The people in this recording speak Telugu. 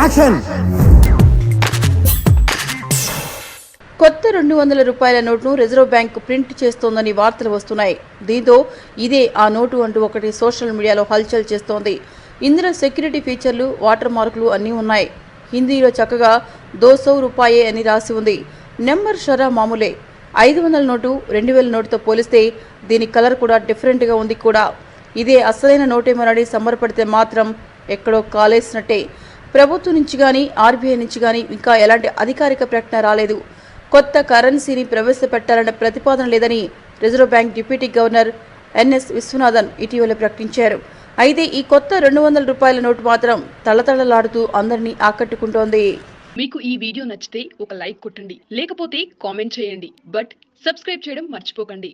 యాక్షన్. కొత్త 200 రూపాయల నోటును రిజర్వ్ బ్యాంక్ ప్రింట్ చేస్తోందని వార్తలు వస్తున్నాయి. దీంతో ఇదే ఆ నోటు అంటూ ఒకటి సోషల్ మీడియాలో హల్చల్ చేస్తోంది. ఇందులో సెక్యూరిటీ ఫీచర్లు, వాటర్ మార్కులు అన్నీ ఉన్నాయి. హిందీలో చక్కగా 200 రూపాయే అని రాసి ఉంది. నెంబర్ షరా మామూలే. 500 నోటు 2000 నోటుతో పోలిస్తే దీని కలర్ కూడా డిఫరెంట్గా ఉంది కూడా. ఇదే అసలైన నోటేమోనని సంబరపడితే మాత్రం ఎక్కడో కాలేసినట్టే. ప్రభుత్వం నుంచి కానీ ఆర్బీఐ నుంచి కానీ ఇంకా ఎలాంటి అధికారిక ప్రకటన రాలేదు. కొత్త కరెన్సీని ప్రవేశపెట్టాలన్న ప్రతిపాదన లేదని reserve bank deputy governor NS Viswanathan ఇటీవల ప్రకటించారు. అయితే ఈ కొత్త 200 రూపాయల నోటు మాత్రం తళతళలాడుతూ అందరినీ ఆకట్టుకుంటోంది. మీకు ఈ వీడియో నచ్చితే ఒక లైక్ కొట్టండి, లేకపోతే కామెంట్ చేయండి. బట్ సబ్స్క్రైబ్ చేయడం మర్చిపోకండి.